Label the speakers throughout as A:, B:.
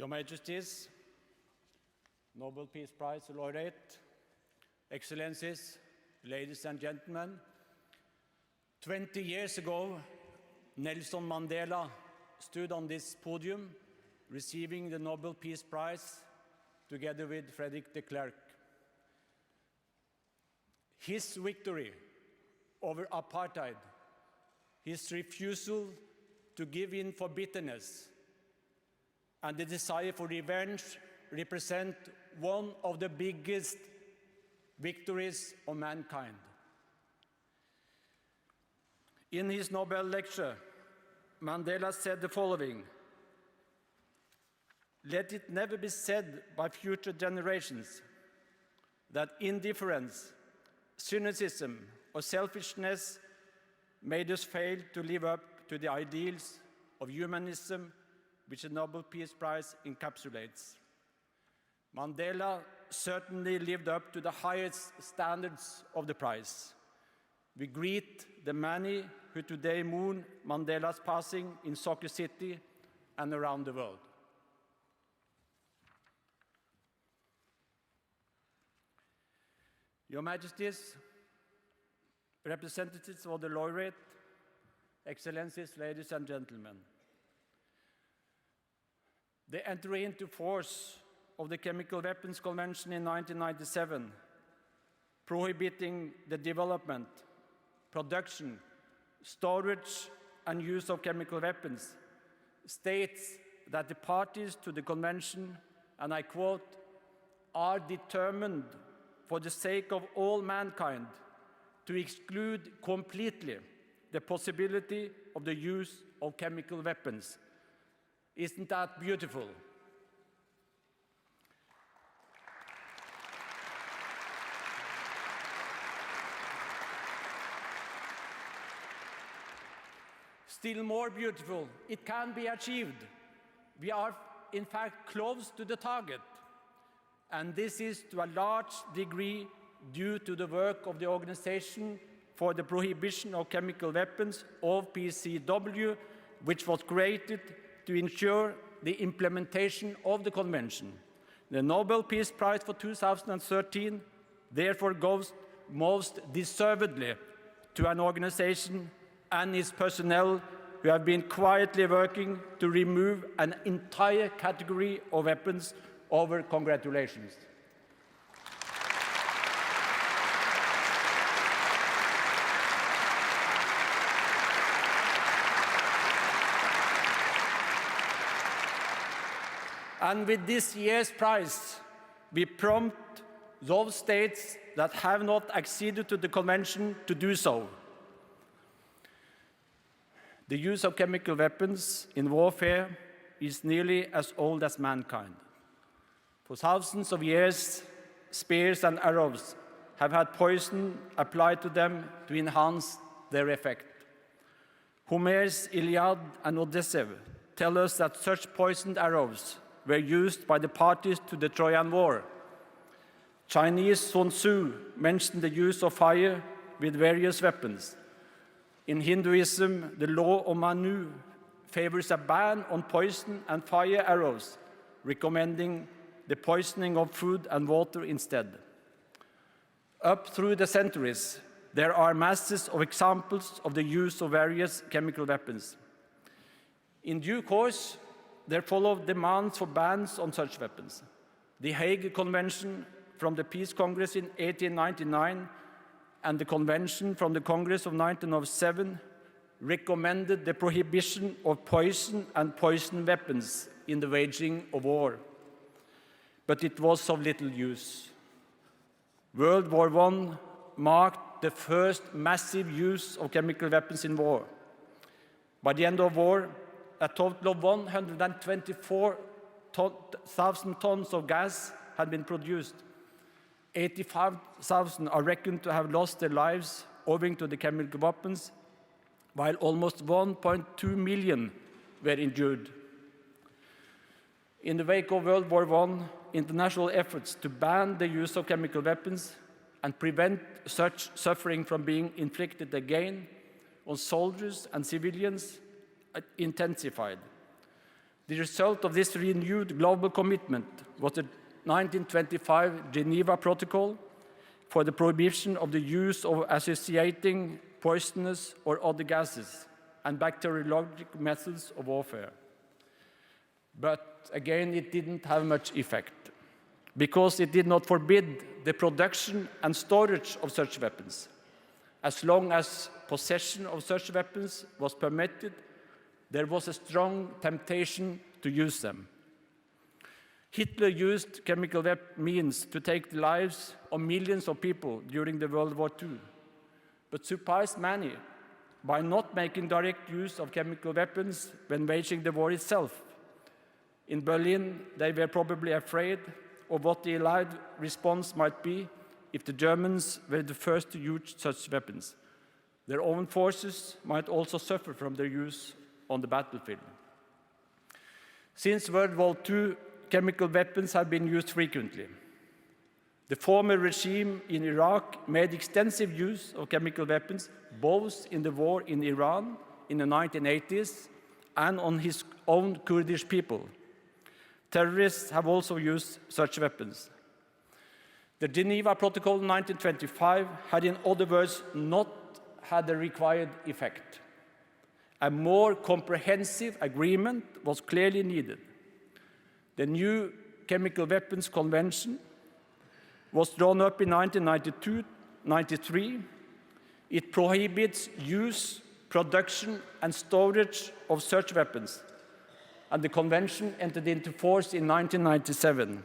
A: Your Majesties, Nobel Peace Prize laureate, Excellencies, ladies and gentlemen, 20 years ago, Nelson Mandela stood on this podium receiving the Nobel Peace Prize together with Frederick de Klerk. His victory over apartheid, his refusal to give in for bitterness, and the desire for revenge represent one of the biggest victories of mankind. In his Nobel lecture, Mandela said the following: "Let it never be said by future generations that indifference, cynicism, or selfishness made us fail to live up to the ideals of humanism which the Nobel Peace Prize encapsulates." Mandela certainly lived up to the highest standards of the prize. We greet the many who today mourn Mandela's passing in Soccer City and around the world. Your Majesties, representatives of the laureate, Excellencies, ladies and gentlemen, the entry into force of the Chemical Weapons Convention in 1997, prohibiting the development, production, storage, and use of chemical weapons, states that the parties to the convention, and I quote, "are determined for the sake of all mankind to exclude completely the possibility of the use of chemical weapons." Isn't that beautiful? Still more beautiful, it can be achieved. We are, in fact, close to the target. And this is to a large degree due to the work of the Organization for the Prohibition of Chemical Weapons, OPCW, which was created to ensure the implementation of the convention. The Nobel Peace Prize for 2013 therefore goes most deservedly to an organization and its personnel who have been quietly working to remove an entire category of weapons. Over congratulations. And with this year's prize, we prompt those states that have not acceded to the convention to do so. The use of chemical weapons in warfare is nearly as old as mankind. For thousands of years, spears and arrows have had poison applied to them to enhance their effect. Homer's Iliad and Odyssey tell us that such poisoned arrows were used by the parties to the Trojan War. Chinese Sun Tzu mentioned the use of fire with various weapons. In Hinduism, the law of Manu favors a ban on poison and fire arrows, recommending the poisoning of food and water instead. Up through the centuries, there are masses of examples of the use of various chemical weapons. In due course, there followed demands for bans on such weapons. The Hague Convention from the Peace Congress in 1899 and the Convention from the Congress of 1907 recommended the prohibition of poison and poison weapons in the waging of war. But it was of little use. World War I marked the first massive use of chemical weapons in war. By the end of war, a total of 124,000 tons of gas had been produced. 85,000 are reckoned to have lost their lives owing to the chemical weapons, while almost 1.2 million were injured. In the wake of World War I, international efforts to ban the use of chemical weapons and prevent such suffering from being inflicted again on soldiers and civilians intensified. The result of this renewed global commitment was the 1925 Geneva Protocol for the prohibition of the use of associating poisonous or other gases and bacteriological methods of warfare. But again, it didn't have much effect because it did not forbid the production and storage of such weapons. As long as possession of such weapons was permitted, there was a strong temptation to use them. Hitler used chemical means to take the lives of millions of people during the World War II, but surprised many by not making direct use of chemical weapons when waging the war itself. In Berlin, they were probably afraid of what the Allied response might be if the Germans were the first to use such weapons. Their own forces might also suffer from their use on the battlefield. Since World War II, chemical weapons have been used frequently. The former regime in Iraq made extensive use of chemical weapons, both in the war in Iran in the 1980s and on his own Kurdish people. Terrorists have also used such weapons. The Geneva Protocol in 1925 had, in other words, not had the required effect. A more comprehensive agreement was clearly needed. The new Chemical Weapons Convention was drawn up in 1992-93. It prohibits use, production, and storage of such weapons, and the convention entered into force in 1997.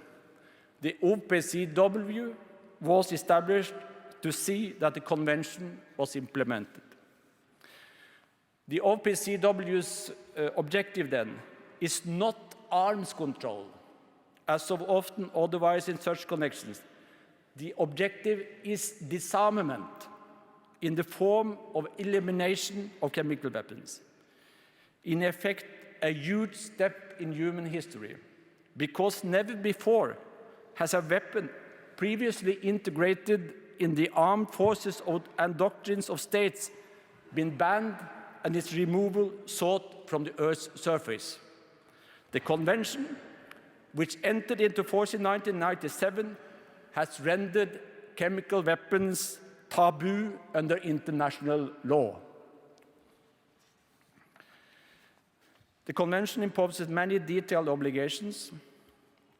A: The OPCW was established to see that the convention was implemented. The OPCW's objective then is not arms control, as so often otherwise in such connections. The objective is disarmament in the form of elimination of chemical weapons. In effect, a huge step in human history, because never before has a weapon previously integrated in the armed forces and doctrines of states been banned and its removal sought from the Earth's surface. The convention, which entered into force in 1997, has rendered chemical weapons taboo under international law. The convention imposes many detailed obligations.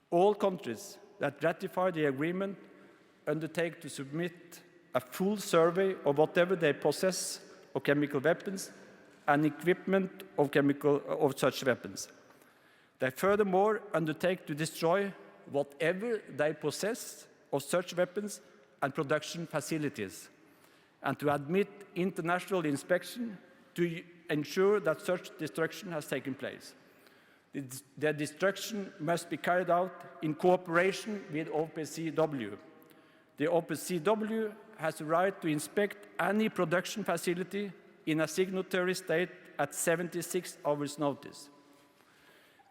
A: All countries that ratify the agreement undertake to submit a full survey of whatever they possess of chemical weapons and equipment of such weapons. They furthermore undertake to destroy whatever they possess of such weapons and production facilities, and to admit international inspection to ensure that such destruction has taken place. The destruction must be carried out in cooperation with OPCW. The OPCW has the right to inspect any production facility in a signatory state at 76 hours' notice.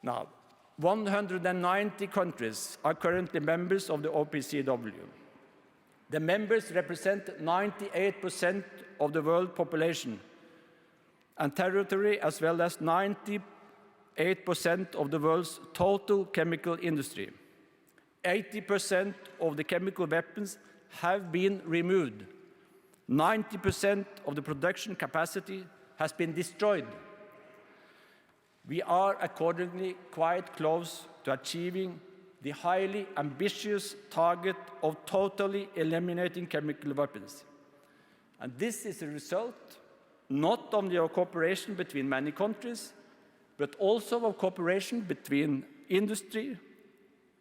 A: Now, 190 countries are currently members of the OPCW. The members represent 98% of the world population and territory, as well as 98% of the world's total chemical industry. 80% of the chemical weapons have been removed. 90% of the production capacity has been destroyed. We are accordingly quite close to achieving the highly ambitious target of totally eliminating chemical weapons. And this is a result not only of cooperation between many countries, but also of cooperation between industry,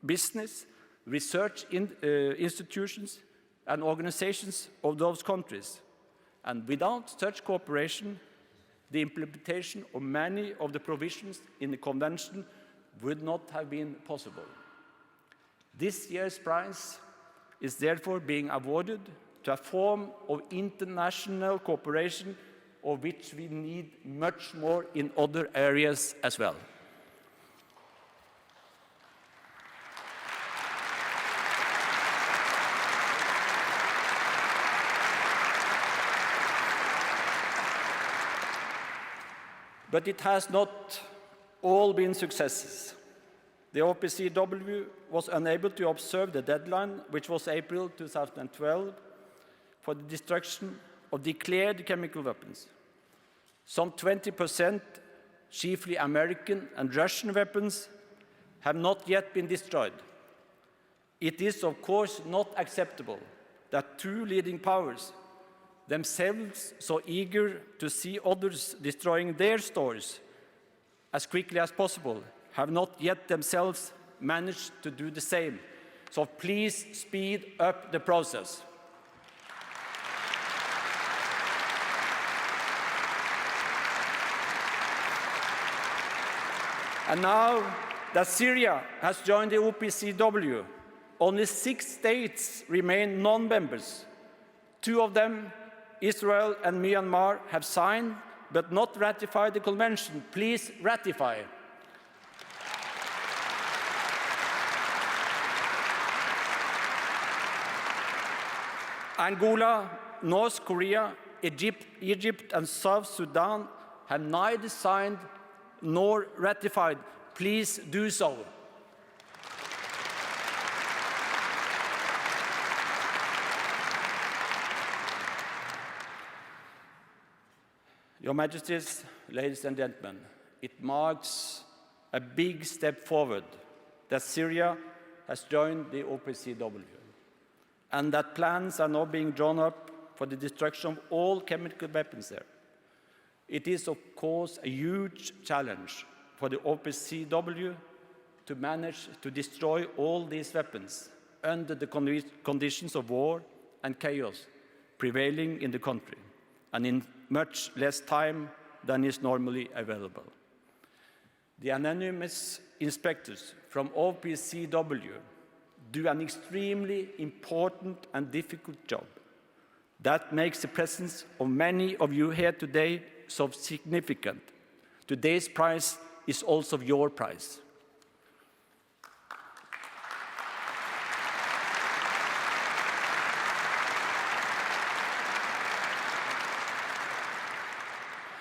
A: business, research institutions, and organizations of those countries. And without such cooperation, the implementation of many of the provisions in the convention would not have been possible. This year's prize is therefore being awarded to a form of international cooperation of which we need much more in other areas as well. But it has not all been successes. The OPCW was unable to observe the deadline, which was April 2012, for the destruction of declared chemical weapons. Some 20%, chiefly American and Russian weapons, have not yet been destroyed. It is, of course, not acceptable that two leading powers, themselves so eager to see others destroying their stores as quickly as possible, have not yet themselves managed to do the same. So please speed up the process. And now that Syria has joined the OPCW, only 6 states remain non-members. 2 of them, Israel and Myanmar, have signed but not ratified the convention. Please ratify. Angola, North Korea, Egypt, and South Sudan have neither signed nor ratified. Please do so. Your Majesties, ladies and gentlemen, it marks a big step forward that Syria has joined the OPCW, and that plans are now being drawn up for the destruction of all chemical weapons there. It is, of course, a huge challenge for the OPCW to manage to destroy all these weapons under the conditions of war and chaos prevailing in the country, and in much less time than is normally available. The anonymous inspectors from OPCW do an extremely important and difficult job. That makes the presence of many of you here today so significant. Today's prize is also your prize.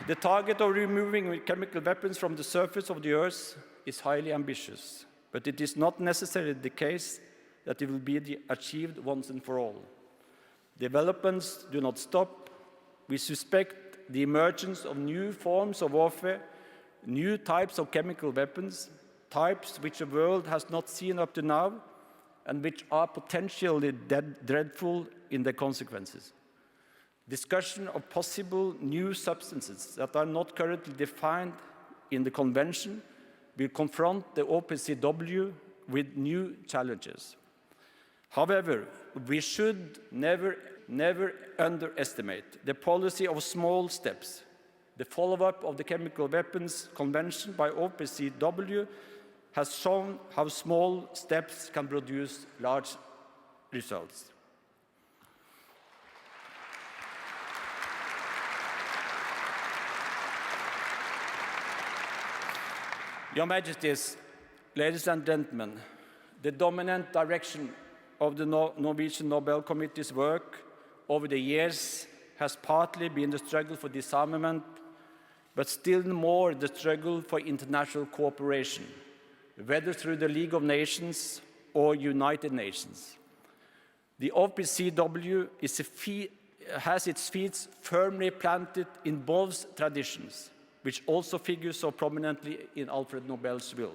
A: The target of removing chemical weapons from the surface of the earth is highly ambitious, but it is not necessarily the case that it will be achieved once and for all. Developments do not stop. We suspect the emergence of new forms of warfare, new types of chemical weapons, types which the world has not seen up to now, and which are potentially dreadful in their consequences. Discussion of possible new substances that are not currently defined in the Convention will confront the OPCW with new challenges. However, we should never underestimate the policy of small steps. The follow-up of the Chemical Weapons Convention by OPCW has shown how small steps can produce large results. Your Majesties, ladies and gentlemen, the dominant direction of the Norwegian Nobel Committee's work over the years has partly been the struggle for disarmament, but still more the struggle for international cooperation, whether through the League of Nations or United Nations. The OPCW has its feet firmly planted in both traditions, which also figures so prominently in Alfred Nobel's will.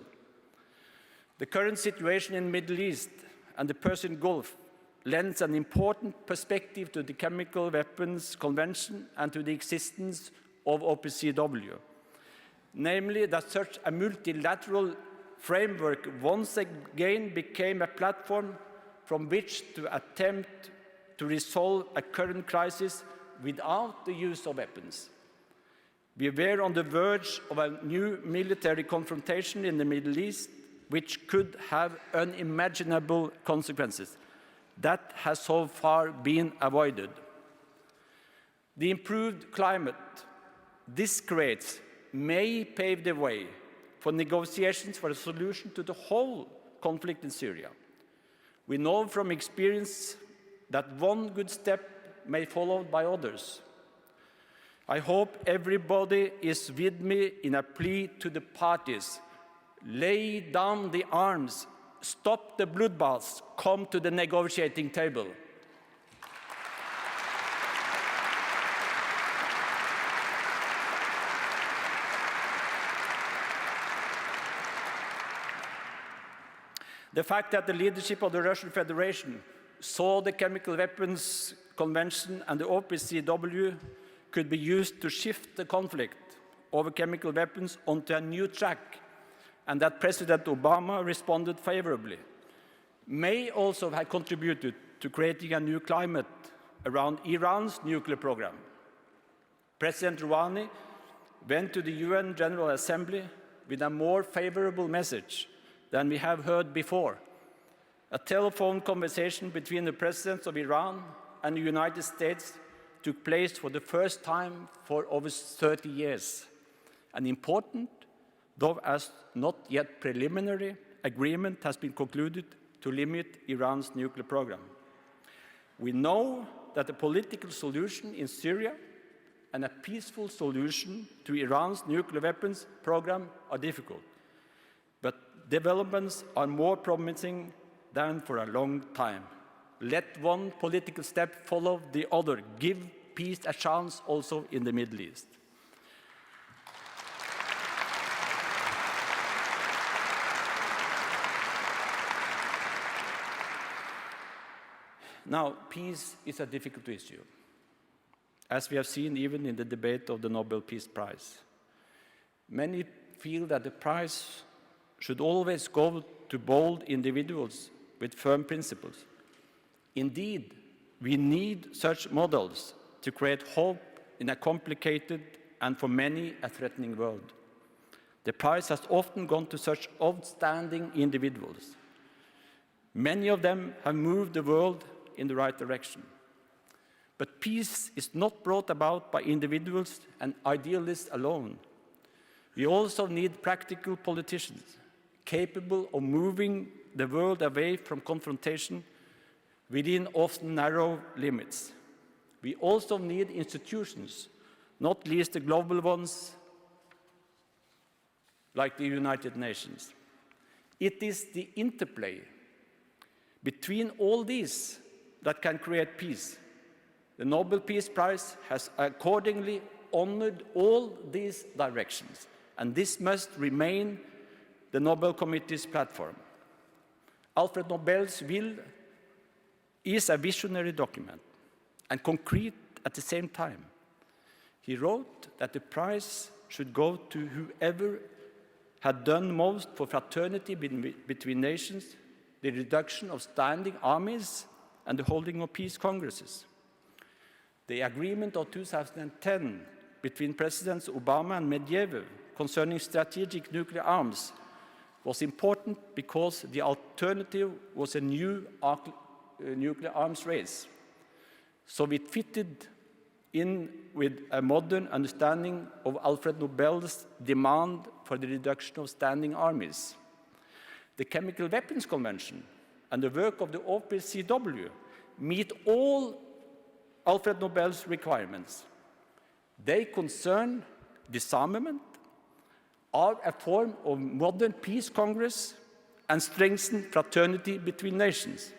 A: The current situation in the Middle East and the Persian Gulf lends an important perspective to the Chemical Weapons Convention and to the existence of OPCW, namely that such a multilateral framework once again became a platform from which to attempt to resolve a current crisis without the use of weapons. We were on the verge of a new military confrontation in the Middle East, which could have unimaginable consequences. That has so far been avoided. The improved climate this creates may pave the way for negotiations for a solution to the whole conflict in Syria. We know from experience that one good step may be followed by others. I hope everybody is with me in a plea to the parties. Lay down the arms, stop the bloodbaths, come to the negotiating table. The fact that the leadership of the Russian Federation saw the Chemical Weapons Convention and the OPCW could be used to shift the conflict over chemical weapons onto a new track, and that President Obama responded favorably, may also have contributed to creating a new climate around Iran's nuclear program. President Rouhani went to the UN General Assembly with a more favorable message than we have heard before. A telephone conversation between the presidents of Iran and the United States took place for the first time for over 30 years. An important, though as not yet preliminary, agreement has been concluded to limit Iran's nuclear program. We know that a political solution in Syria and a peaceful solution to Iran's nuclear weapons program are difficult, but developments are more promising than for a long time. Let one political step follow the other. Give peace a chance also in the Middle East. Now, peace is a difficult issue, as we have seen even in the debate of the Nobel Peace Prize. Many feel that the prize should always go to bold individuals with firm principles. Indeed, we need such models to create hope in a complicated and for many a threatening world. The prize has often gone to such outstanding individuals. Many of them have moved the world in the right direction. But peace is not brought about by individuals and idealists alone. We also need practical politicians capable of moving the world away from confrontation within often narrow limits. We also need institutions, not least the global ones like the United Nations. It is the interplay between all these that can create peace. The Nobel Peace Prize has accordingly honored all these directions, and this must remain the Nobel Committee's platform. Alfred Nobel's will is a visionary document and concrete at the same time. He wrote that the prize should go to whoever had done most for fraternity between nations, the reduction of standing armies, and the holding of peace congresses. The agreement of 2010 between Presidents Obama and Medvedev concerning strategic nuclear arms was important because the alternative was a new nuclear arms race. So it fitted in with a modern understanding of Alfred Nobel's demand for the reduction of standing armies. The Chemical Weapons Convention and the work of the OPCW meet all Alfred Nobel's requirements. They concern disarmament, are a form of modern peace congress, and strengthen fraternity between nations.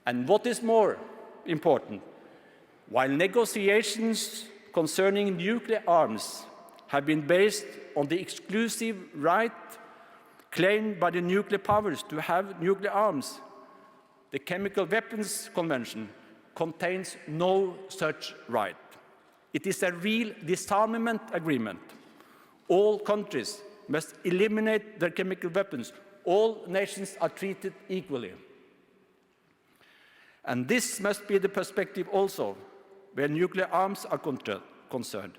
A: And what is more important, while negotiations concerning nuclear arms have been based on the exclusive right claimed by the nuclear powers to have nuclear arms, the Chemical Weapons Convention contains no such right. It is a real disarmament agreement. All countries must eliminate their chemical weapons. All nations are treated equally. And this must be the perspective also where nuclear arms are concerned,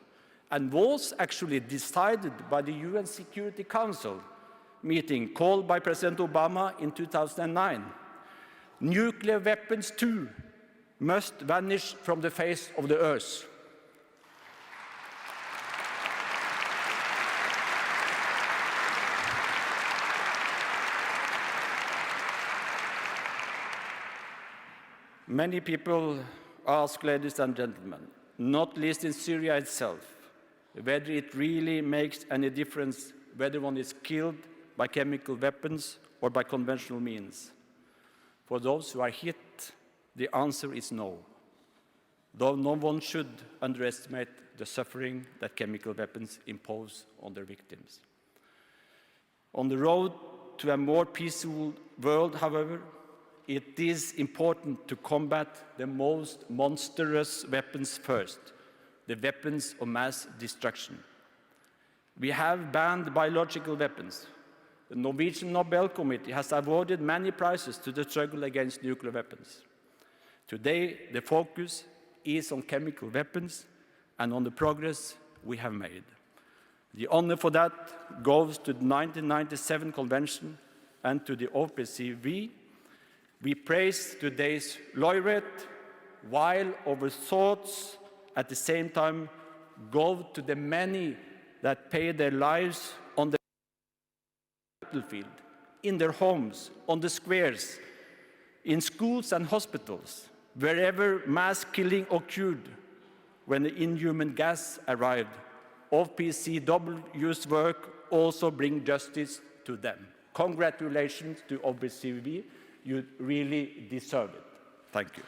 A: and was actually decided by the UN Security Council meeting called by President Obama in 2009. Nuclear weapons too must vanish from the face of the earth. Many people ask, ladies and gentlemen, not least in Syria itself, whether it really makes any difference whether one is killed by chemical weapons or by conventional means. For those who are hit, the answer is no, though no one should underestimate the suffering that chemical weapons impose on their victims. On the road to a more peaceful world, however, it is important to combat the most monstrous weapons first, the weapons of mass destruction. We have banned biological weapons. The Norwegian Nobel Committee has awarded many prizes to the struggle against nuclear weapons. Today, the focus is on chemical weapons and on the progress we have made. The honor for that goes to the 1997 Convention and to the OPCW. We praise today's laureate, while our thoughts at the same time go to the many that paid their lives on the battlefield, in their homes, on the squares, in schools and hospitals, wherever mass killing occurred when the inhuman gas arrived. OPCW's work also brings justice to them. Congratulations to OPCW. You really deserve it. Thank you.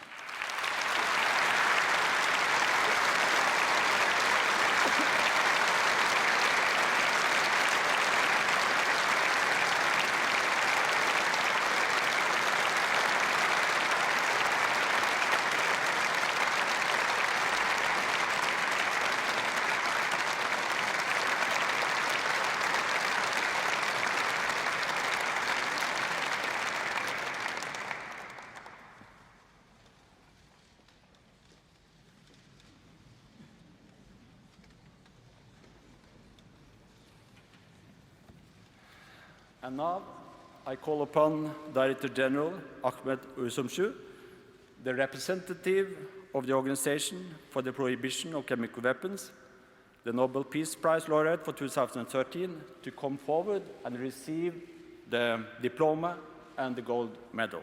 A: And now I call upon Director General Ahmet Üzümcü, the representative of the Organization for the Prohibition of Chemical Weapons, the Nobel Peace Prize laureate for 2013, to come forward and receive the diploma and the gold medal.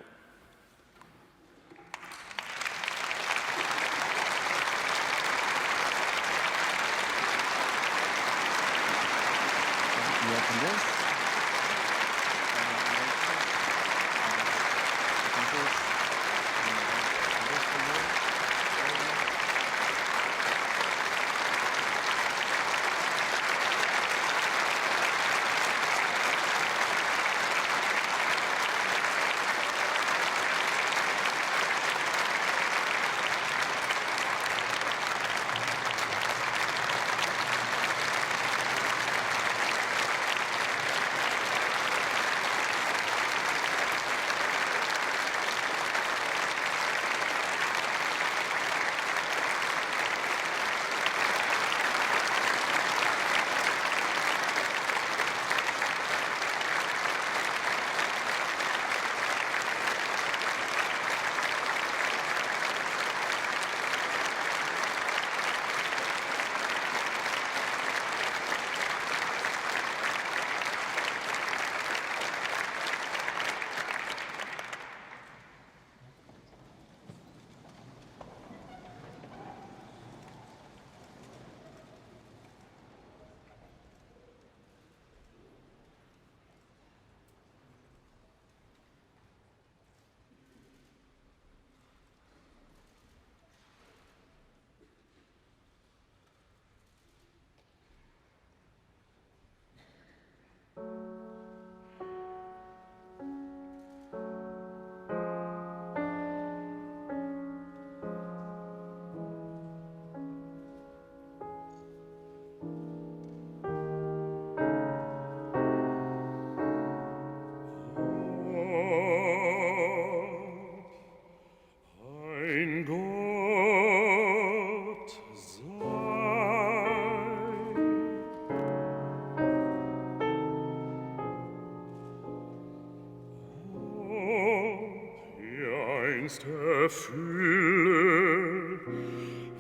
B: Erfülle,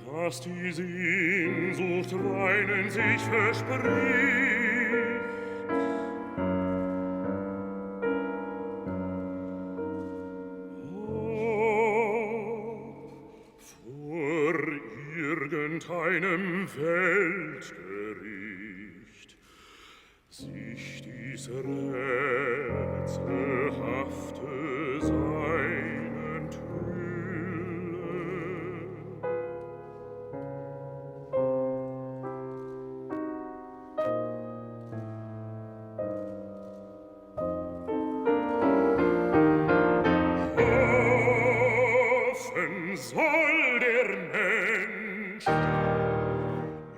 B: was die Sehnsucht reinen sich verspricht. Ob vor irgend und einem Weltgericht sich dies rätselhafte Sein enthülle. Hoffen soll der Mensch,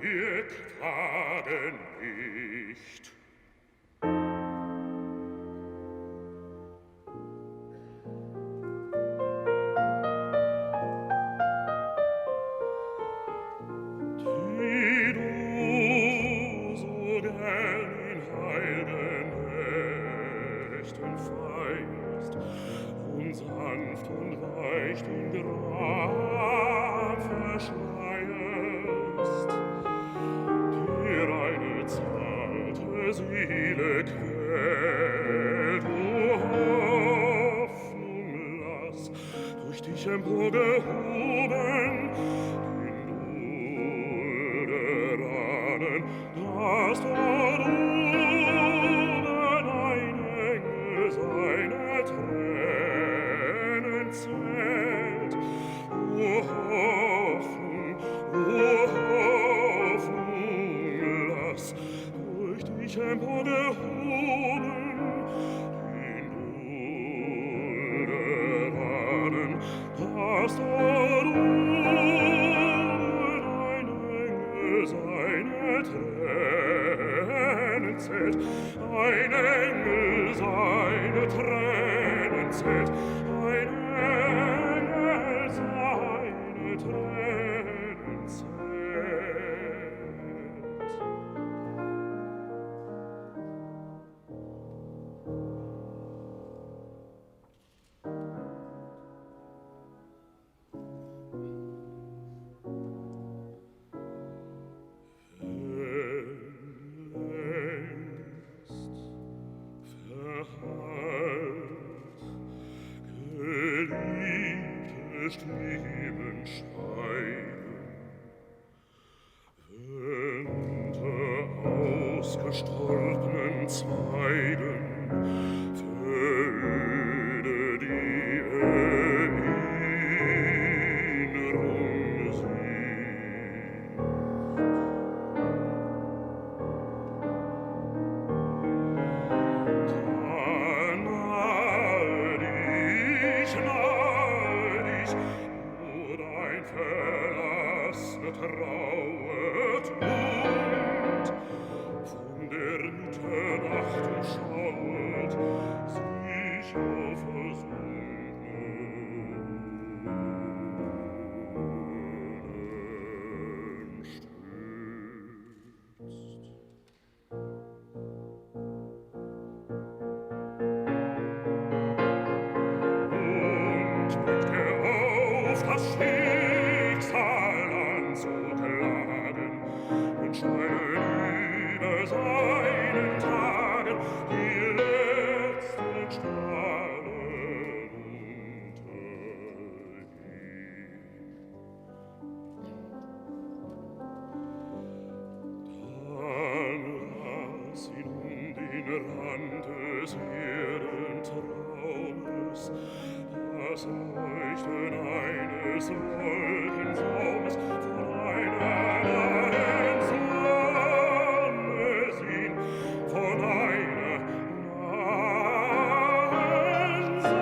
B: ihr klage nicht. Die du so gern in heiligen Nächten feierst und sanft und weich den Gram verschleierst, dir eine zarte Seele quält, o Hoffnung, lass durch dich emporgehoben den Dulderanen, dass dort oben ein Engel seine Tränen zählt. O Hoffnung, lass durch dich emporgehoben den Dulderanen, dass dort oben ein Engel seine Tränen zählt. Ein Engel seine Tränen zählt. Ein Engel seine Tränen zählt. Stimmen schweigen, Wände ausgestorbenen Zweigen, veröde die Erinnerung singt. Trauet und von der Mitternacht schauet sich auf versunkenen stützt. Und blickt auf das Schicksal zu klagen und scheinen über seinen Tagen die letzten Strahlen untergehen. Dann lass ihn den Rand des Erdentraumes, das Leuchten eines Wolkensaumes von einer nahen Sonne sehen, von einer nahen Sonne sehen.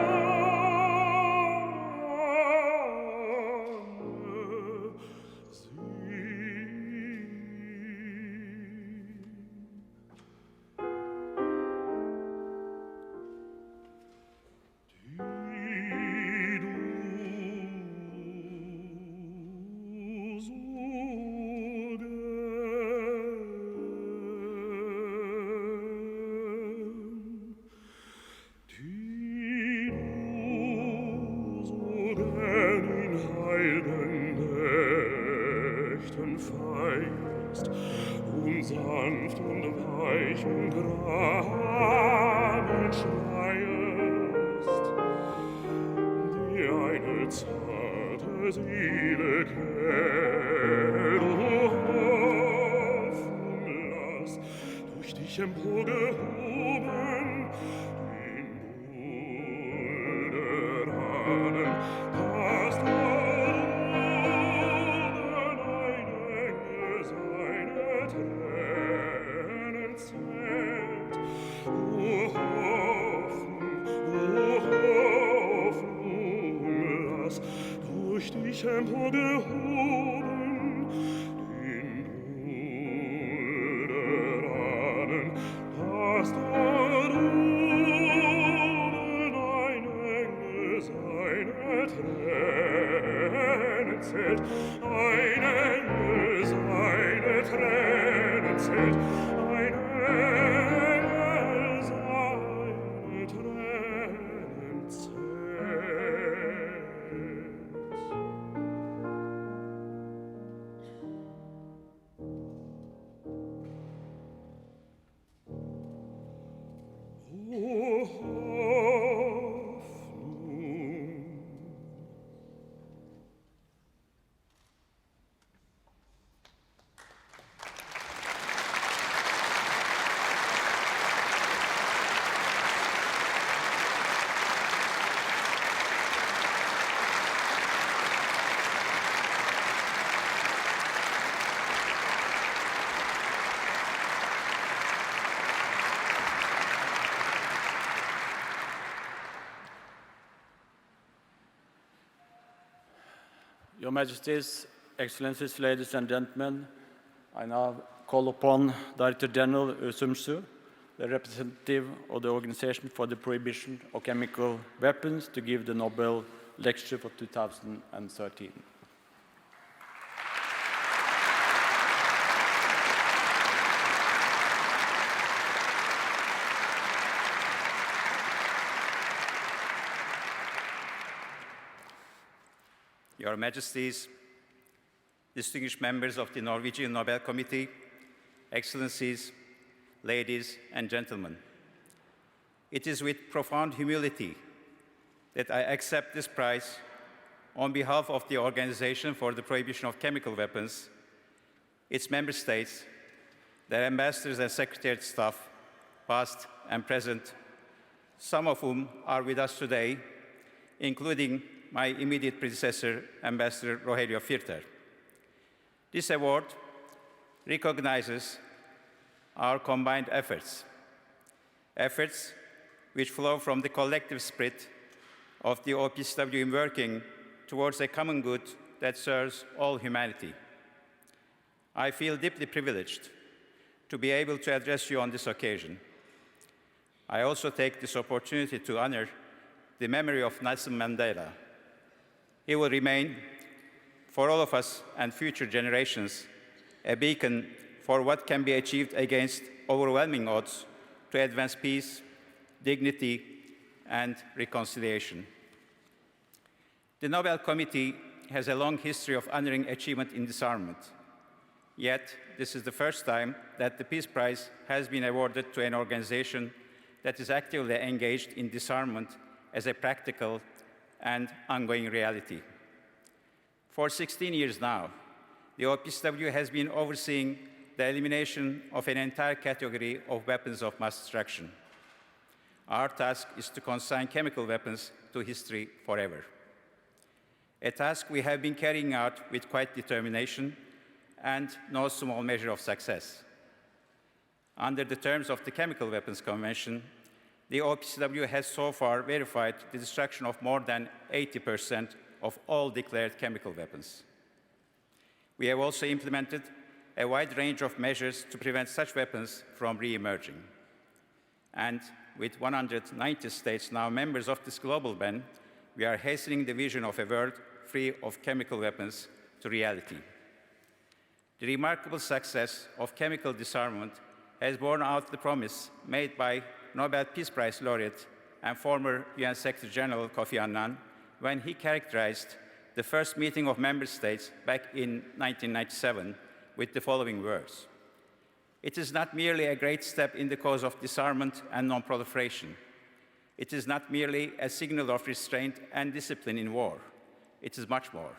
B: feierst und sanft und weichen Graben schreierst, die eine zarte Seele kehr, du Hoffnung, lass durch dich emporgehoben den Bulderanen, dass da droben ein Engel seine Tränen zählt. Hoffnung, lass durch dich emporgehoben den Bulderanen, dass da droben ein Engel seine Tränen zählt. Ein Engel seine Tränen zählt. Ein Engel seine Tränen zählt. O Hoffnung.
A: Your Majesties, Excellencies, ladies and gentlemen, I now call upon Director General Üzümcü, the representative of the Organization for the Prohibition of Chemical Weapons, to give the Nobel Lecture for 2013.
C: Your Majesties, distinguished members of the Norwegian Nobel Committee, Excellencies, ladies and gentlemen, it is with profound humility that I accept this prize on behalf of the Organization for the Prohibition of Chemical Weapons, its member states, their ambassadors and secretariat staff, past and present, some of whom are with us today, including my immediate predecessor, Ambassador Rogelio Firter. This award recognizes our combined efforts which flow from the collective spirit of the OPCW in working towards a common good that serves all humanity. I feel deeply privileged to be able to address you on this occasion. I also take this opportunity to honor the memory of Nelson Mandela. He will remain, for all of us and future generations, a beacon for what can be achieved against overwhelming odds to advance peace, dignity, and reconciliation. The Nobel Committee has a long history of honoring achievement in disarmament. Yet, this is the first time that the Peace Prize has been awarded to an organization that is actively engaged in disarmament as a practical and ongoing reality. For 16 years now, the OPCW has been overseeing the elimination of an entire category of weapons of mass destruction. Our task is to consign chemical weapons to history forever. A task we have been carrying out with quite determination and no small measure of success. Under the terms of the Chemical Weapons Convention, the OPCW has so far verified the destruction of more than 80% of all declared chemical weapons. We have also implemented a wide range of measures to prevent such weapons from re-emerging. And with 190 states now members of this global ban, we are hastening the vision of a world free of chemical weapons to reality. The remarkable success of chemical disarmament has borne out the promise made by Nobel Peace Prize laureate and former UN Secretary General Kofi Annan when he characterized the first meeting of member states back in 1997 with the following words: "It is not merely a great step in the cause of disarmament and non-proliferation. It is not merely a signal of restraint and discipline in war. It is much more.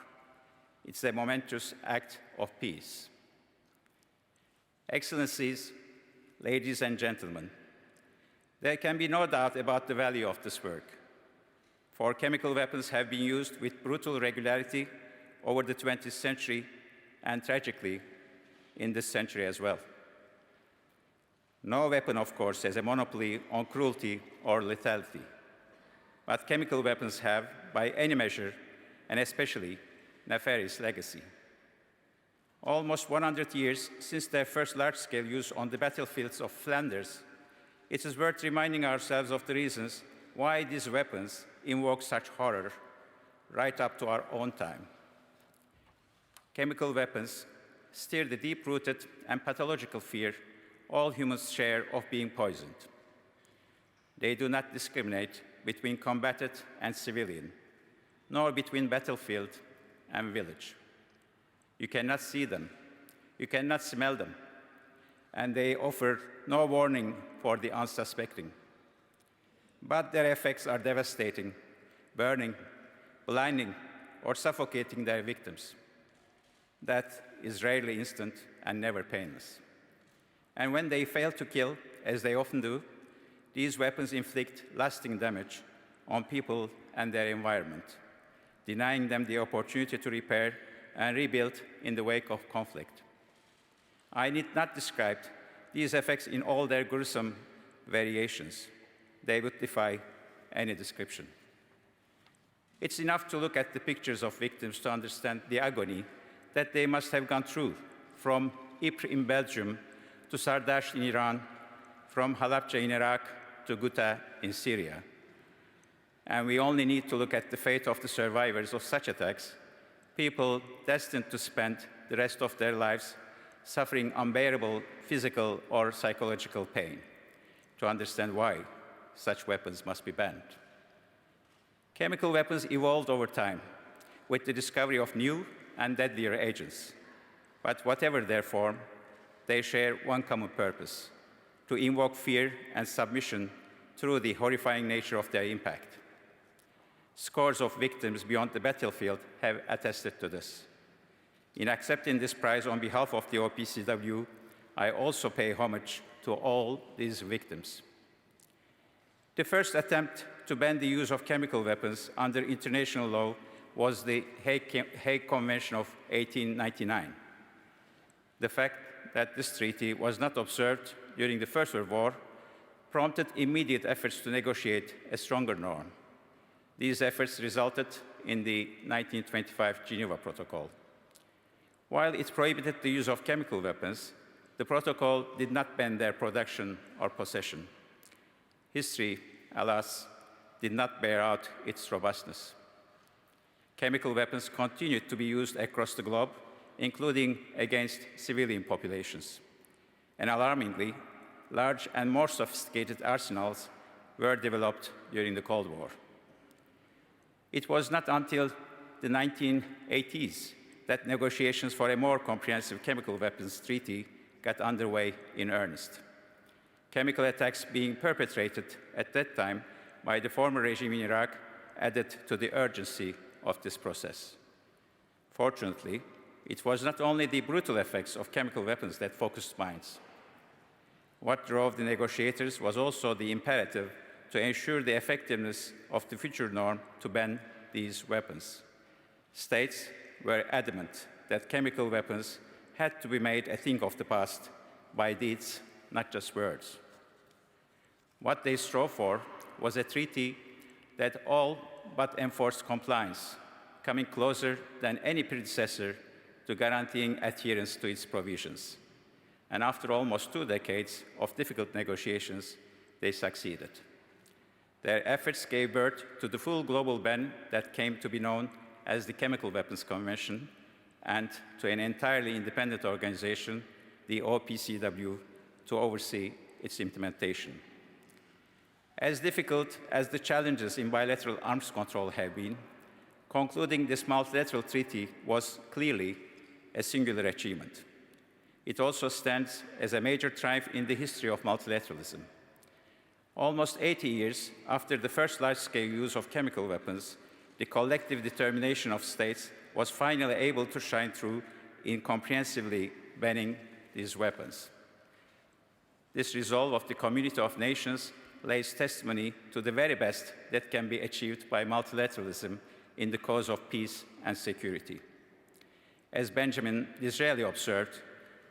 C: It's a momentous act of peace. Excellencies, ladies and gentlemen, there can be no doubt about the value of this work, for chemical weapons have been used with brutal regularity over the 20th century and tragically in this century as well. No weapon, of course, has a monopoly on cruelty or lethality, but chemical weapons have, by any measure, and especially nefarious legacy. Almost 100 years since their first large-scale use on the battlefields of Flanders, it is worth reminding ourselves of the reasons why these weapons invoke such horror right up to our own time. Chemical weapons stir the deep-rooted and pathological fear all humans share of being poisoned. They do not discriminate between combatant and civilian, nor between battlefield and village. You cannot see them, you cannot smell them, and they offer no warning for the unsuspecting. But their effects are devastating, burning, blinding, or suffocating their victims. Death is rarely instant and never painless. And when they fail to kill, as they often do, these weapons inflict lasting damage on people and their environment, denying them the opportunity to repair and rebuild in the wake of conflict. I need not describe these effects in all their gruesome variations. They would defy any description. It's enough to look at the pictures of victims to understand the agony that they must have gone through, from Ypres in Belgium to Sardash in Iran, from Halabja in Iraq to Ghouta in Syria. And we only need to look at the fate of the survivors of such attacks, people destined to spend the rest of their lives suffering unbearable physical or psychological pain, to understand why such weapons must be banned. Chemical weapons evolved over time with the discovery of new and deadlier agents. But whatever their form, they share one common purpose: to invoke fear and submission through the horrifying nature of their impact. Scores of victims beyond the battlefield have attested to this. In accepting this prize on behalf of the OPCW, I also pay homage to all these victims. The first attempt to ban the use of chemical weapons under international law was the Hague Convention of 1899. The fact that this treaty was not observed during the First World War prompted immediate efforts to negotiate a stronger norm. These efforts resulted in the 1925 Geneva Protocol. While it prohibited the use of chemical weapons, the protocol did not ban their production or possession. History, alas, did not bear out its robustness. Chemical weapons continued to be used across the globe, including against civilian populations. And alarmingly, large and more sophisticated arsenals were developed during the Cold War. It was not until the 1980s that negotiations for a more comprehensive chemical weapons treaty got underway in earnest. Chemical attacks being perpetrated at that time by the former regime in Iraq added to the urgency of this process. Fortunately, it was not only the brutal effects of chemical weapons that focused minds. What drove the negotiators was also the imperative to ensure the effectiveness of the future norm to ban these weapons. States were adamant that chemical weapons had to be made a thing of the past by deeds, not just words. What they strove for was a treaty that all but enforced compliance, coming closer than any predecessor to guaranteeing adherence to its provisions. And after almost 2 decades of difficult negotiations, they succeeded. Their efforts gave birth to the full global ban that came to be known as the Chemical Weapons Convention, and to an entirely independent organization, the OPCW, to oversee its implementation. As difficult as the challenges in bilateral arms control have been, concluding this multilateral treaty was clearly a singular achievement. It also stands as a major triumph in the history of multilateralism. Almost 80 years after the first large-scale use of chemical weapons, the collective determination of states was finally able to shine through in comprehensively banning these weapons. This resolve of the community of nations lays testimony to the very best that can be achieved by multilateralism in the cause of peace and security. As Benjamin Disraeli observed,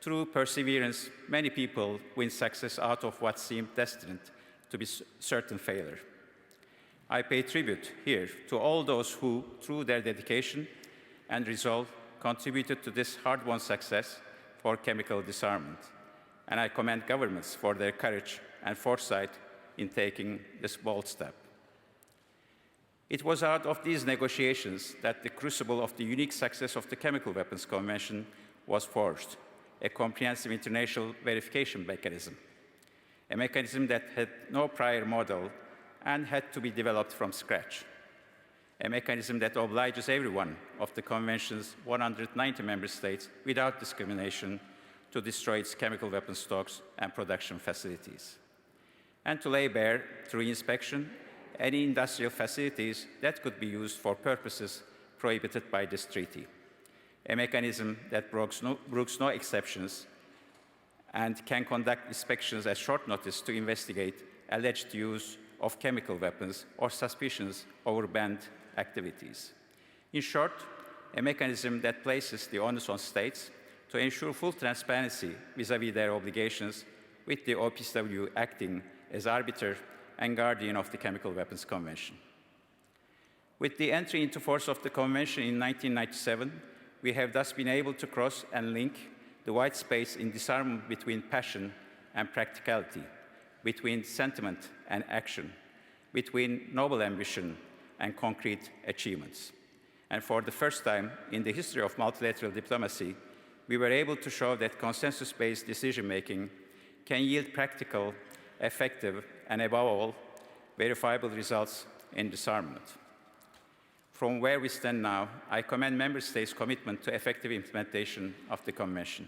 C: through perseverance, many people win success out of what seemed destined to be certain failure. I pay tribute here to all those who, through their dedication and resolve, contributed to this hard-won success for chemical disarmament, and I commend governments for their courage and foresight in taking this bold step. It was out of these negotiations that the crucible of the unique success of the Chemical Weapons Convention was forged, a comprehensive international verification mechanism, a mechanism that had no prior model and had to be developed from scratch, a mechanism that obliges every one of the Convention's 190 member states without discrimination to destroy its chemical weapons stocks and production facilities, and to lay bare, through inspection, any industrial facilities that could be used for purposes prohibited by this treaty, a mechanism that brooks no exceptions and can conduct inspections at short notice to investigate alleged use of chemical weapons or suspicions over banned activities. In short, a mechanism that places the onus on states to ensure full transparency vis-à-vis their obligations, with the OPCW acting as arbiter and guardian of the Chemical Weapons Convention. With the entry into force of the Convention in 1997, we have thus been able to cross and link the white space in disarmament between passion and practicality, between sentiment and action, between noble ambition and concrete achievements. And for the first time in the history of multilateral diplomacy, we were able to show that consensus-based decision-making can yield practical, effective, and above all, verifiable results in disarmament. From where we stand now, I commend Member States' commitment to effective implementation of the Convention.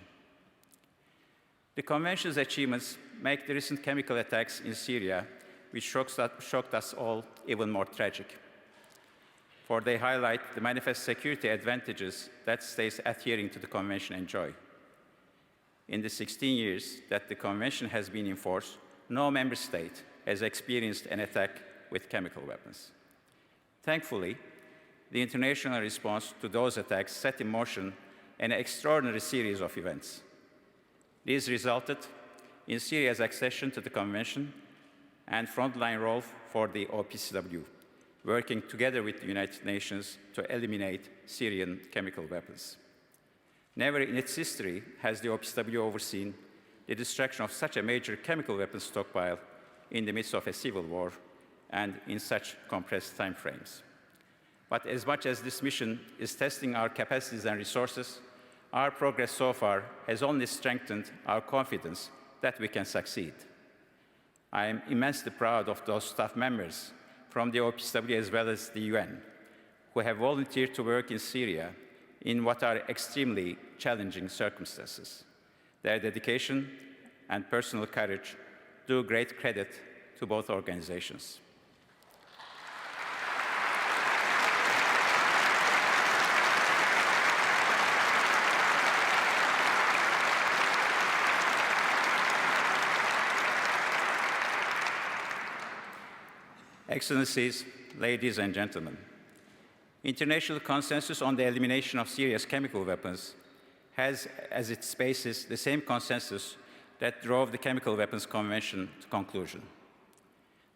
C: The Convention's achievements make the recent chemical attacks in Syria, which shocked us all, even more tragic. For they highlight the manifest security advantages that states adhering to the Convention enjoy. In the 16 years that the Convention has been in force, no member state has experienced an attack with chemical weapons. Thankfully, the international response to those attacks set in motion an extraordinary series of events. These resulted in Syria's accession to the Convention and frontline role for the OPCW, working together with the United Nations to eliminate Syrian chemical weapons. Never in its history has the OPCW overseen the destruction of such a major chemical weapons stockpile in the midst of a civil war and in such compressed timeframes. But as much as this mission is testing our capacities and resources, our progress so far has only strengthened our confidence that we can succeed. I am immensely proud of those staff members from the OPCW as well as the UN who have volunteered to work in Syria in what are extremely challenging circumstances. Their dedication and personal courage do great credit to both organizations. Excellencies, ladies and gentlemen, international consensus on the elimination of Syria's chemical weapons has as its basis the same consensus that drove the Chemical Weapons Convention to conclusion.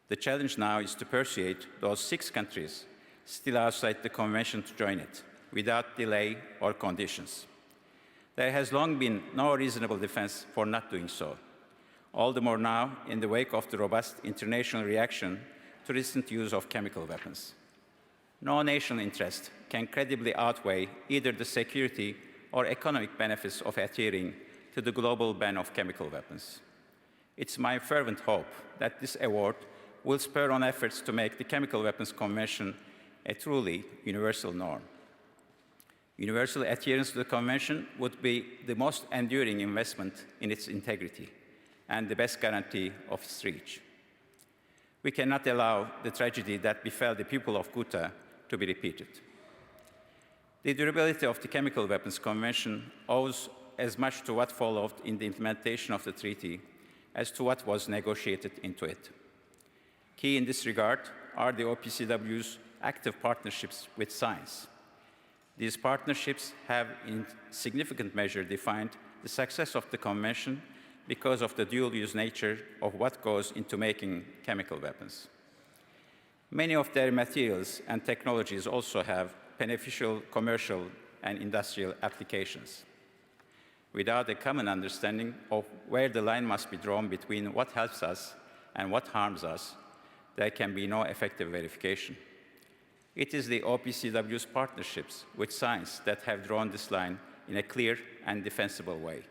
C: The challenge now is to persuade those 6 countries still outside the Convention to join it, without delay or conditions. There has long been no reasonable defense for not doing so, all the more now in the wake of the robust international reaction to recent use of chemical weapons. No national interest can credibly outweigh either the security or economic benefits of adhering to the global ban of chemical weapons. It's my fervent hope that this award will spur on efforts to make the Chemical Weapons Convention a truly universal norm. Universal adherence to the Convention would be the most enduring investment in its integrity and the best guarantee of its reach. We cannot allow the tragedy that befell the people of Ghouta to be repeated. The durability of the Chemical Weapons Convention owes as much to what followed in the implementation of the treaty as to what was negotiated into it. Key in this regard are the OPCW's active partnerships with science. These partnerships have in significant measure defined the success of the Convention because of the dual-use nature of what goes into making chemical weapons. Many of their materials and technologies also have beneficial commercial and industrial applications. Without a common understanding of where the line must be drawn between what helps us and what harms us, there can be no effective verification. It is the OPCW's partnerships with science that have drawn this line in a clear and defensible way.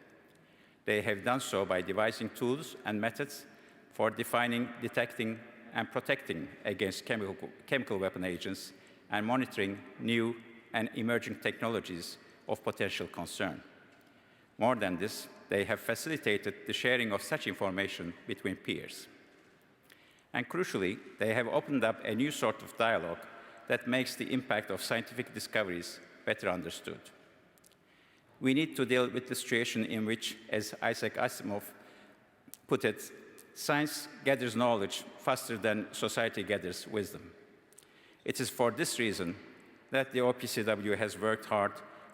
C: They have done so by devising tools and methods for defining, detecting, and protecting against chemical weapon agents and monitoring new and emerging technologies of potential concern. More than this, they have facilitated the sharing of such information between peers. And crucially, they have opened up a new sort of dialogue that makes the impact of scientific discoveries better understood. We need to deal with the situation in which, as Isaac Asimov put it, science gathers knowledge faster than society gathers wisdom. It is for this reason that the OPCW has worked hard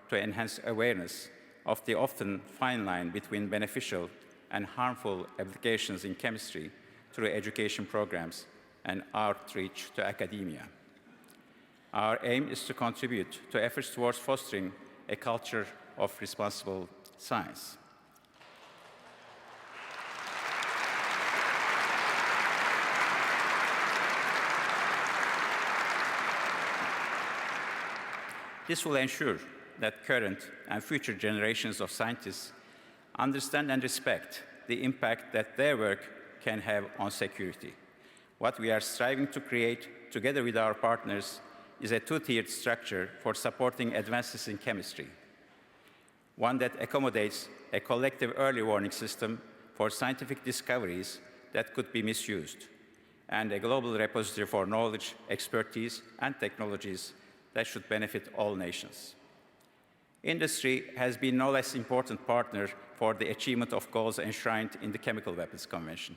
C: to enhance awareness of the often fine line between beneficial and harmful applications in chemistry through education programs and outreach to academia. Our aim is to contribute to efforts towards fostering a culture of responsible science. This will ensure that current and future generations of scientists understand and respect the impact that their work can have on security. What we are striving to create, together with our partners, is a two-tiered structure for supporting advances in chemistry, one that accommodates a collective early warning system for scientific discoveries that could be misused, and a global repository for knowledge, expertise, and technologies that should benefit all nations. Industry has been no less important partner for the achievement of goals enshrined in the Chemical Weapons Convention.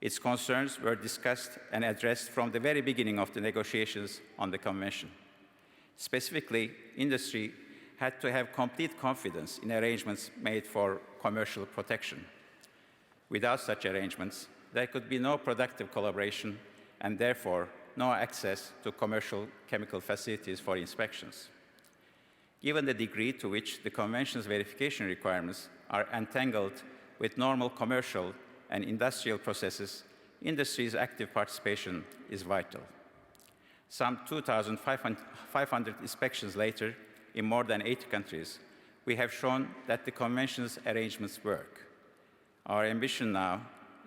C: Its concerns were discussed and addressed from the very beginning of the negotiations on the Convention. Specifically, industry had to have complete confidence in arrangements made for commercial protection. Without such arrangements, there could be no productive collaboration and therefore no access to commercial chemical facilities for inspections. Given the degree to which the Convention's verification requirements are entangled with normal commercial and industrial processes, industry's active participation is vital. Some 2,500 inspections later, in more than 80 countries, we have shown that the Convention's arrangements work. Our ambition now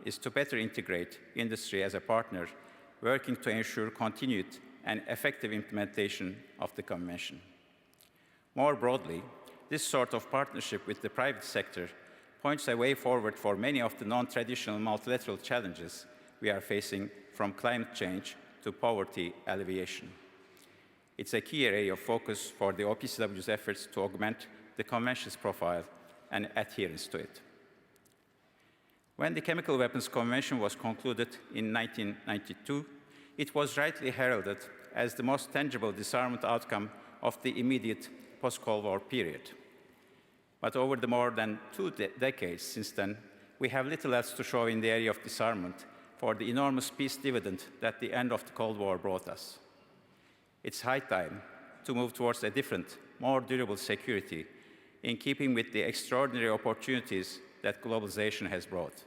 C: is to better integrate industry as a partner, working to ensure continued and effective implementation of the Convention. More broadly, this sort of partnership with the private sector points a way forward for many of the non-traditional multilateral challenges we are facing, from climate change to poverty alleviation. It's a key area of focus for the OPCW's efforts to augment the Convention's profile and adherence to it. When the Chemical Weapons Convention was concluded in 1992, it was rightly heralded as the most tangible disarmament outcome of the immediate post-Cold War period. But over the more than 2 decades since then, we have little else to show in the area of disarmament for the enormous peace dividend that the end of the Cold War brought us. It's high time to move towards a different, more durable security in keeping with the extraordinary opportunities that globalization has brought.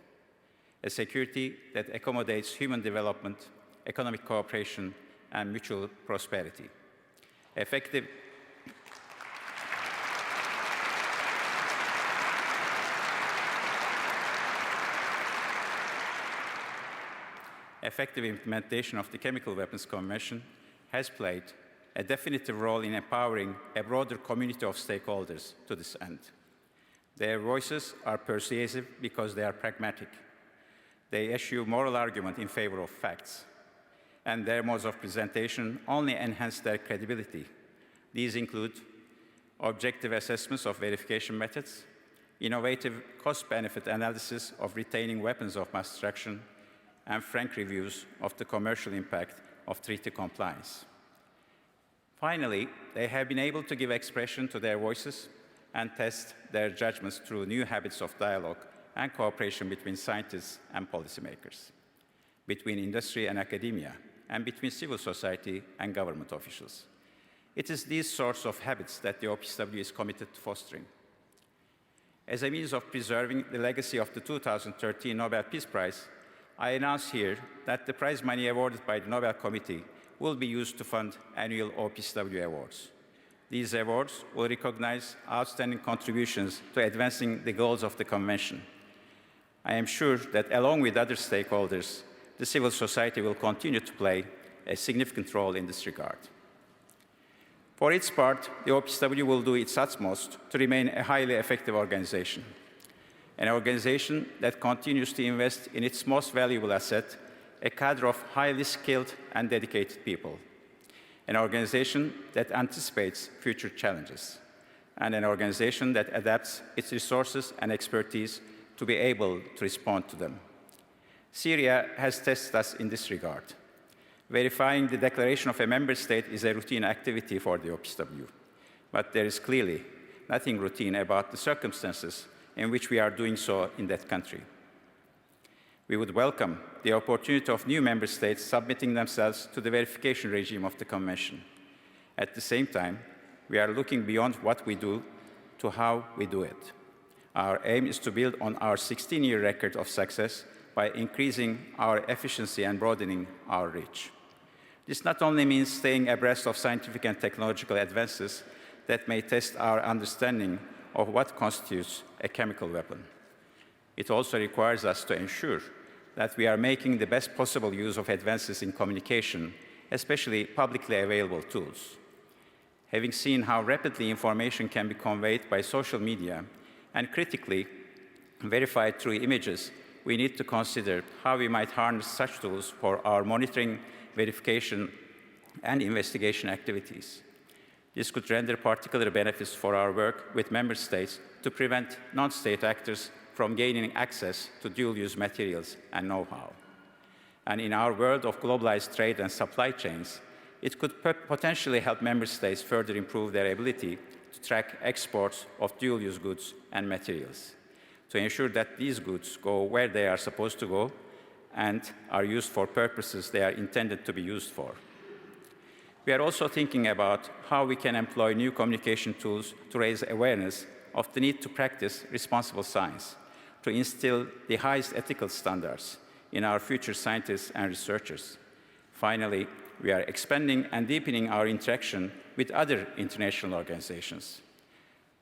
C: A security that accommodates human development, economic cooperation, and mutual prosperity. Effective implementation of the Chemical Weapons Convention has played a definitive role in empowering a broader community of stakeholders to this end. Their voices are persuasive because they are pragmatic. They issue moral argument in favor of facts. and their modes of presentation only enhance their credibility. These include objective assessments of verification methods, innovative cost-benefit analysis of retaining weapons of mass destruction, and frank reviews of the commercial impact of treaty compliance. Finally, they have been able to give expression to their voices and test their judgments through new habits of dialogue and cooperation between scientists and policymakers, between industry and academia, and between civil society and government officials. It is these sorts of habits that the OPCW is committed to fostering. As a means of preserving the legacy of the 2013 Nobel Peace Prize, I announce here that the prize money awarded by the Nobel Committee will be used to fund annual OPCW awards. These awards will recognize outstanding contributions to advancing the goals of the Convention. I am sure that along with other stakeholders, the civil society will continue to play a significant role in this regard. For its part, the OPCW will do its utmost to remain a highly effective organization, an organization that continues to invest in its most valuable asset, a cadre of highly skilled and dedicated people, an organization that anticipates future challenges, and an organization that adapts its resources and expertise to be able to respond to them. Syria has tested us in this regard. Verifying the declaration of a member state is a routine activity for the OPCW, but there is clearly nothing routine about the circumstances in which we are doing so in that country. We would welcome the opportunity of new member states submitting themselves to the verification regime of the Convention. At the same time, we are looking beyond what we do to how we do it. Our aim is to build on our 16-year record of success by increasing our efficiency and broadening our reach. This not only means staying abreast of scientific and technological advances that may test our understanding of what constitutes a chemical weapon. It also requires us to ensure that we are making the best possible use of advances in communication, especially publicly available tools. Having seen how rapidly information can be conveyed by social media and critically verified through images, we need to consider how we might harness such tools for our monitoring, verification, and investigation activities. This could render particular benefits for our work with member states to prevent non-state actors from gaining access to dual-use materials and know-how. And in our world of globalized trade and supply chains, it could potentially help member states further improve their ability to track exports of dual-use goods and materials, to ensure that these goods go where they are supposed to go and are used for purposes they are intended to be used for. We are also thinking about how we can employ new communication tools to raise awareness of the need to practice responsible science, to instill the highest ethical standards in our future scientists and researchers. Finally, we are expanding and deepening our interaction with other international organizations.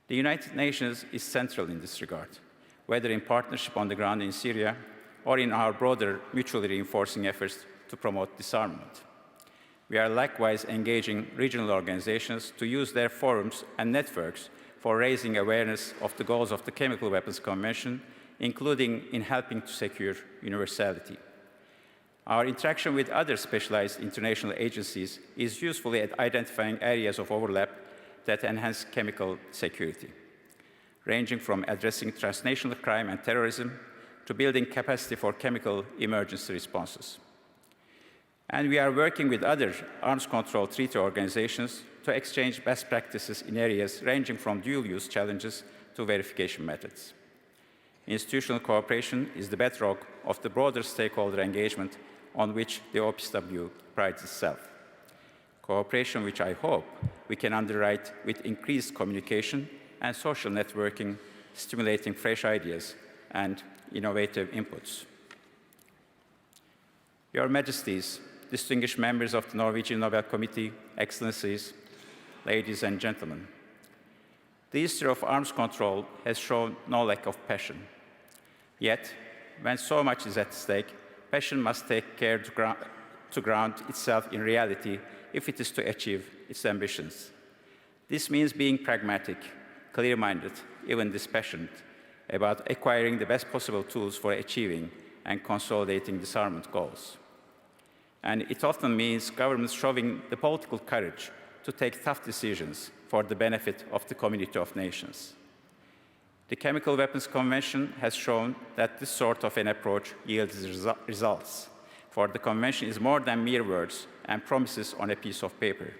C: The United Nations is central in this regard, whether in partnership on the ground in Syria or in our broader mutually reinforcing efforts to promote disarmament. We are likewise engaging regional organizations to use their forums and networks for raising awareness of the goals of the Chemical Weapons Convention, including in helping to secure universality. Our interaction with other specialized international agencies is useful at identifying areas of overlap that enhance chemical security, ranging from addressing transnational crime and terrorism to building capacity for chemical emergency responses. And we are working with other arms control treaty organizations to exchange best practices in areas ranging from dual-use challenges to verification methods. Institutional cooperation is the bedrock of the broader stakeholder engagement on which the OPCW prides itself. Cooperation which I hope we can underwrite with increased communication and social networking, stimulating fresh ideas and innovative inputs. Your Majesties, distinguished members of the Norwegian Nobel Committee, Excellencies, ladies and gentlemen, the history of arms control has shown no lack of passion. Yet, when so much is at stake, passion must take care to ground itself in reality if it is to achieve its ambitions. This means being pragmatic, clear-minded, even dispassionate, about acquiring the best possible tools for achieving and consolidating disarmament goals. and it often means governments showing the political courage to take tough decisions for the benefit of the community of nations. The Chemical Weapons Convention has shown that this sort of an approach yields results, for the Convention is more than mere words and promises on a piece of paper.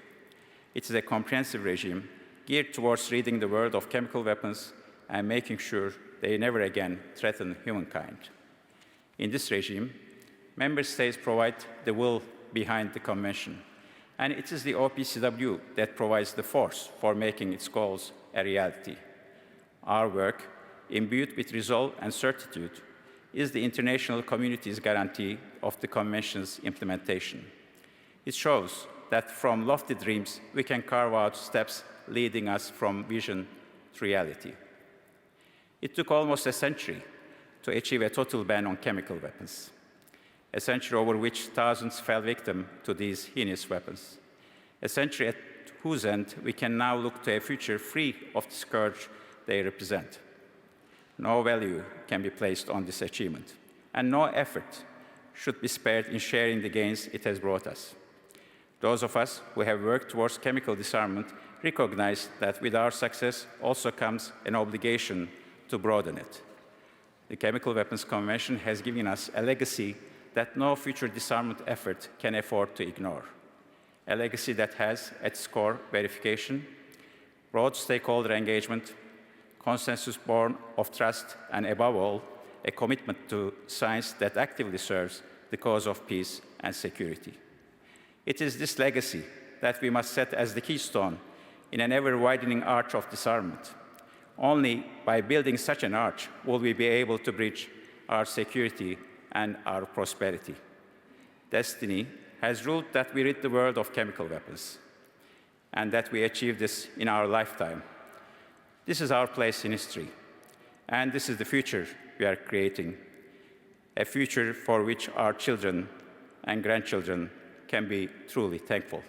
C: It is a comprehensive regime geared towards ridding the world of chemical weapons and making sure they never again threaten humankind. In this regime, member states provide the will behind the Convention, and it is the OPCW that provides the force for making its goals a reality. Our work, imbued with resolve and certitude, is the international community's guarantee of the Convention's implementation. It shows that from lofty dreams, we can carve out steps leading us from vision to reality. It took almost a century to achieve a total ban on chemical weapons, a century over which thousands fell victim to these heinous weapons, a century at whose end we can now look to a future free of the scourge they represent. No value can be placed on this achievement, and no effort should be spared in sharing the gains it has brought us. Those of us who have worked towards chemical disarmament recognize that with our success also comes an obligation to broaden it. The Chemical Weapons Convention has given us a legacy that no future disarmament effort can afford to ignore, a legacy that has at its core verification, broad stakeholder engagement, consensus born of trust, and above all, a commitment to science that actively serves the cause of peace and security. It is this legacy that we must set as the keystone in an ever-widening arch of disarmament. Only by building such an arch will we be able to bridge our security and our prosperity. Destiny has ruled that we rid the world of chemical weapons, and that we achieve this in our lifetime. This is our place in history, and this is the future we are creating, a future for which our children and grandchildren can be truly thankful.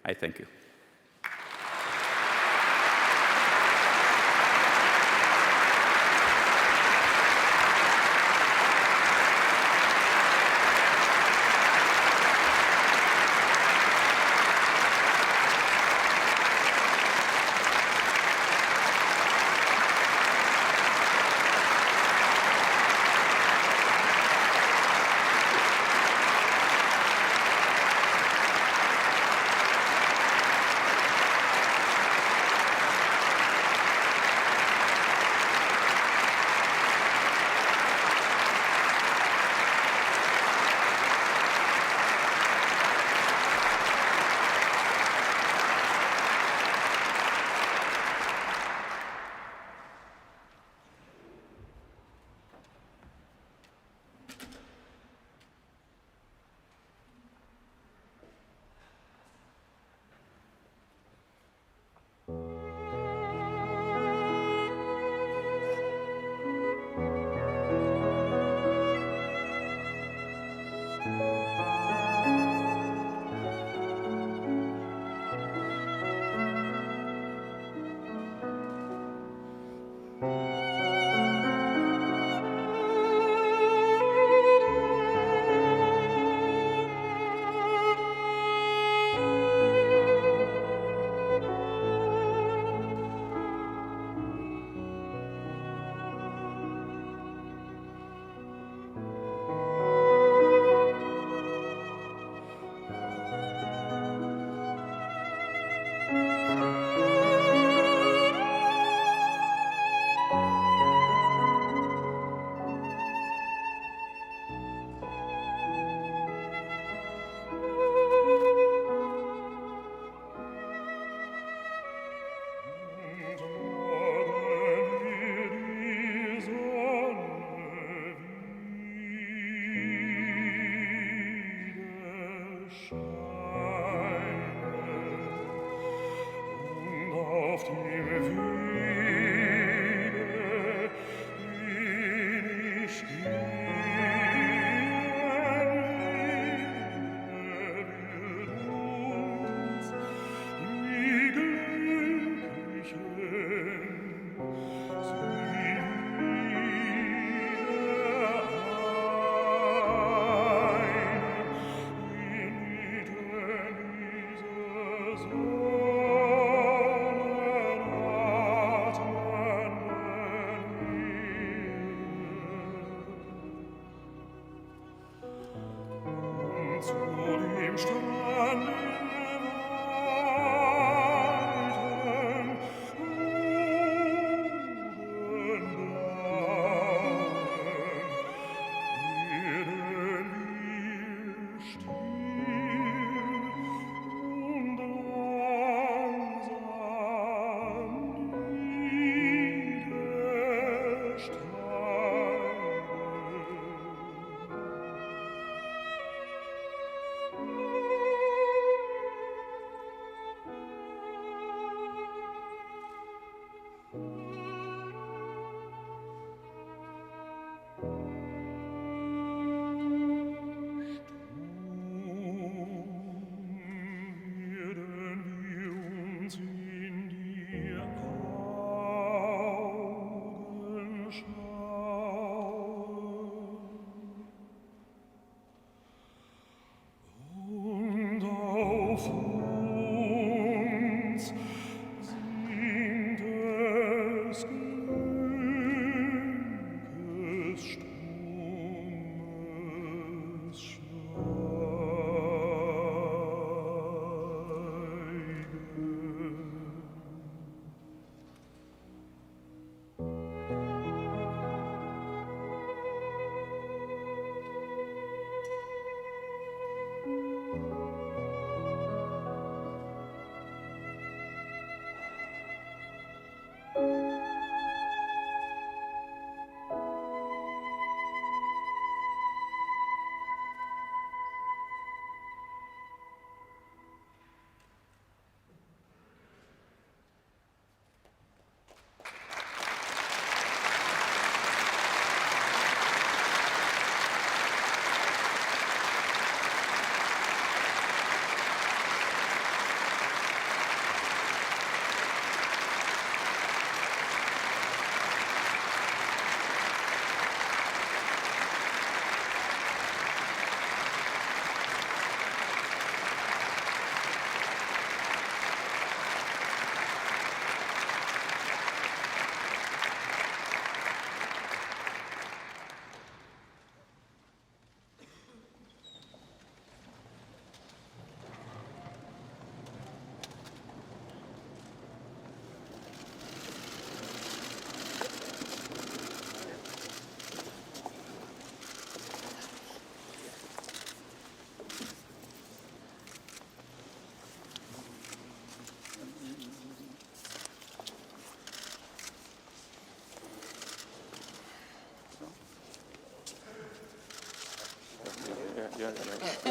C: I thank you.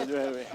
D: very